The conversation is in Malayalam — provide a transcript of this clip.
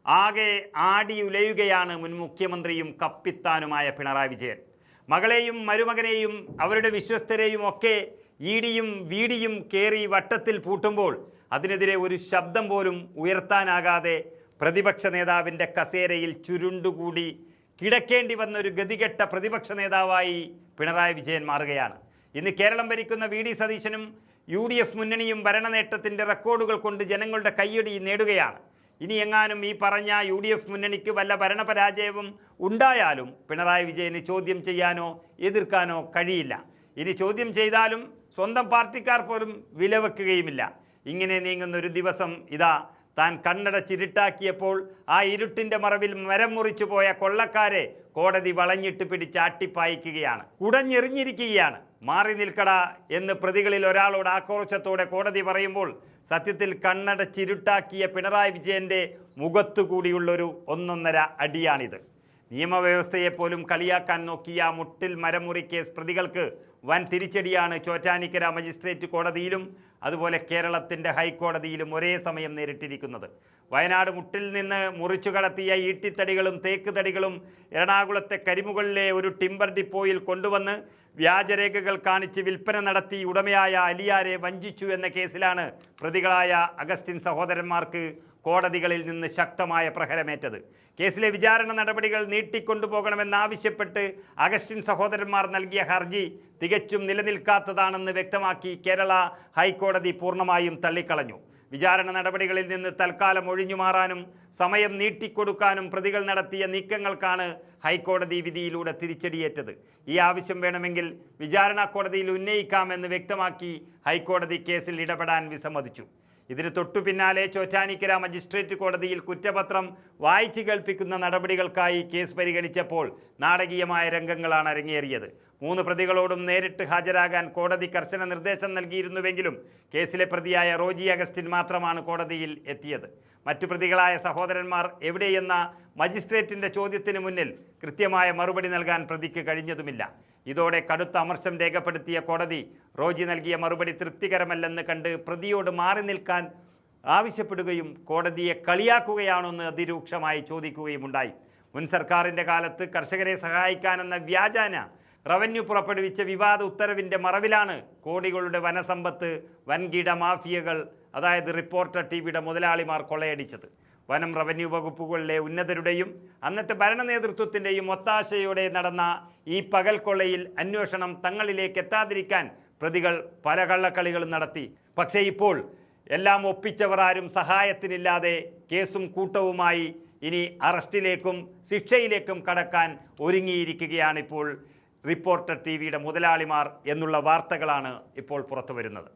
ആകെ ആടിയുലയുകയാണ് മുൻ മുഖ്യമന്ത്രിയും കപ്പിത്താനുമായ പിണറായി വിജയൻ. മകളെയും മരുമകനെയും അവരുടെ വിശ്വസ്തരെയും ഒക്കെ ഈടിയും വീടിയും കേറി വട്ടത്തിൽ പൂട്ടുമ്പോൾ അതിനെതിരെ ഒരു ശബ്ദം പോലും ഉയർത്താനാകാതെ പ്രതിപക്ഷ നേതാവിൻ്റെ കസേരയിൽ ചുരുണ്ടുകൂടി കിടക്കേണ്ടി വന്നൊരു ഗതികെട്ട പ്രതിപക്ഷ നേതാവായി പിണറായി വിജയൻ മാറുകയാണ്. ഇന്ന് കേരളം ഭരിക്കുന്ന വി.ഡി. സതീശനും UDF മുന്നണിയും ഭരണനേട്ടത്തിൻ്റെ റെക്കോർഡുകൾ കൊണ്ട് ജനങ്ങളുടെ കയ്യടി നേടുകയാണ്. ഇനി എങ്ങാനും ഈ പറഞ്ഞ UDF മുന്നണിക്ക് വല്ല ഭരണപരാജയവും ഉണ്ടായാലും പിണറായി വിജയന് ചോദ്യം ചെയ്യാനോ എതിർക്കാനോ കഴിയില്ല. ഇനി ചോദ്യം ചെയ്താലും സ്വന്തം പാർട്ടിക്കാർ പോലും വിലവെക്കുകയുമില്ല. ഇങ്ങനെ നീങ്ങുന്നൊരു ദിവസം ഇതാ താൻ കണ്ണടച്ചിരുട്ടാക്കിയപ്പോൾ ആ ഇരുട്ടിൻ്റെ മറവിൽ മരം മുറിച്ചു പോയ കൊള്ളക്കാരെ കോടതി വളഞ്ഞിട്ട് പിടിച്ചാട്ടിപ്പായിക്കുകയാണ്, കുടഞ്ഞെറിഞ്ഞിരിക്കുകയാണ്. മാറി നിൽക്കട എന്ന് പ്രതികളിൽ ഒരാളോട് ആക്രോശത്തോടെ കോടതി പറയുമ്പോൾ സത്യത്തിൽ കണ്ണടച്ചിരുട്ടാക്കിയ പിണറായി വിജയൻ്റെ മുഖത്തുകൂടിയുള്ളൊരു ഒന്നൊന്നര അടിയാണിത്. നിയമവ്യവസ്ഥയെപ്പോലും കളിയാക്കാൻ നോക്കിയ മുട്ടിൽ മരമുറി കേസ് പ്രതികൾക്ക് വൻ തിരിച്ചടിയാണ് ചോറ്റാനിക്കര മജിസ്ട്രേറ്റ് കോടതിയിലും അതുപോലെ കേരളത്തിൻ്റെ ഹൈക്കോടതിയിലും ഒരേ സമയം നേരിട്ടിരിക്കുന്നത്. വയനാട് മുട്ടിൽ നിന്ന് മുറിച്ചു കടത്തിയ ഈട്ടിത്തടികളും തേക്ക് തടികളും എറണാകുളത്തെ കരിമുകളിലെ ഒരു ടിമ്പർ ഡിപ്പോയിൽ കൊണ്ടുവന്ന് വ്യാജരേഖകൾ കാണിച്ച് വിൽപ്പന നടത്തി ഉടമയായ അലിയാരെ വഞ്ചിച്ചു എന്ന കേസിലാണ് പ്രതികളായ അഗസ്റ്റിൻ സഹോദരന്മാർക്ക് കോടതികളിൽ നിന്ന് ശക്തമായ പ്രഹരമേറ്റത്. കേസിലെ വിചാരണ നടപടികൾ നീട്ടിക്കൊണ്ടുപോകണമെന്നാവശ്യപ്പെട്ട് അഗസ്റ്റിൻ സഹോദരന്മാർ നൽകിയ ഹർജി തികച്ചും നിലനിൽക്കാത്തതാണെന്ന് വ്യക്തമാക്കി കേരള ഹൈക്കോടതി പൂർണ്ണമായും തള്ളിക്കളഞ്ഞു. വിചാരണ നടപടികളിൽ നിന്ന് തൽക്കാലം ഒഴിഞ്ഞുമാറാനും സമയം നീട്ടിക്കൊടുക്കാനും പ്രതികൾ നടത്തിയ നീക്കങ്ങൾക്കാണ് ഹൈക്കോടതി വിധിയിലൂടെ തിരിച്ചടിയേറ്റത്. ഈ ആവശ്യം വേണമെങ്കിൽ വിചാരണ കോടതിയിൽ ഉന്നയിക്കാമെന്ന് വ്യക്തമാക്കി ഹൈക്കോടതി കേസിൽ ഇടപെടാൻ വിസമ്മതിച്ചു. ഇതിന് തൊട്ടു പിന്നാലെ ചോറ്റാനിക്കര മജിസ്ട്രേറ്റ് കോടതിയിൽ കുറ്റപത്രം വായിച്ചു കേൾപ്പിക്കുന്ന നടപടികൾക്കായി കേസ് പരിഗണിച്ചപ്പോൾ നാടകീയമായ രംഗങ്ങളാണ് അരങ്ങേറിയത്. 3 പ്രതികളോടും നേരിട്ട് ഹാജരാകാൻ കോടതി കർശന നിർദ്ദേശം നൽകിയിരുന്നുവെങ്കിലും കേസിലെ പ്രതിയായ റോജി അഗസ്റ്റിൻ മാത്രമാണ് കോടതിയിൽ എത്തിയത്. മറ്റു പ്രതികളായ സഹോദരന്മാർ എവിടെയെന്ന മജിസ്ട്രേറ്റിൻ്റെ ചോദ്യത്തിന് മുന്നിൽ കൃത്യമായ മറുപടി നൽകാൻ പ്രതിക്ക് കഴിഞ്ഞതുമില്ല. ഇതോടെ കടുത്ത അമർഷം രേഖപ്പെടുത്തിയ കോടതി റോജി നൽകിയ മറുപടി തൃപ്തികരമല്ലെന്ന് കണ്ട് പ്രതിയോട് മാറി നിൽക്കാൻ ആവശ്യപ്പെടുകയും കോടതിയെ കളിയാക്കുകയാണെന്ന് അതിരൂക്ഷമായി ചോദിക്കുകയുമുണ്ടായി. മുൻ സർക്കാരിൻ്റെ കാലത്ത് കർഷകരെ സഹായിക്കാനെന്ന വ്യാജേന റവന്യൂ പുറപ്പെടുവിച്ച വിവാദ ഉത്തരവിൻ്റെ മറവിലാണ് കോടികളുടെ വനസമ്പത്ത് വൻകിട മാഫിയകൾ, അതായത് റിപ്പോർട്ടർ TVയുടെ മുതലാളിമാർ കൊള്ളയടിച്ചത്. വനം റവന്യൂ വകുപ്പുകളിലെ ഉന്നതരുടെയും അന്നത്തെ ഭരണ നേതൃത്വത്തിൻ്റെയും ഒത്താശയോടെ നടന്ന ഈ പകൽക്കൊള്ളയിൽ അന്വേഷണം തങ്ങളിലേക്ക് എത്താതിരിക്കാൻ പ്രതികൾ പല കള്ളക്കളികളും നടത്തി. പക്ഷേ ഇപ്പോൾ എല്ലാം ഒപ്പിച്ചവർ ആരും സഹായത്തിനില്ലാതെ കേസും കൂട്ടവുമായി ഇനി അറസ്റ്റിലേക്കും ശിക്ഷയിലേക്കും കടക്കാൻ ഒരുങ്ങിയിരിക്കുകയാണിപ്പോൾ റിപ്പോർട്ടർ TVയുടെ മുതലാളിമാർ എന്നുള്ള വാർത്തകളാണ് ഇപ്പോൾ പുറത്തു വരുന്നത്.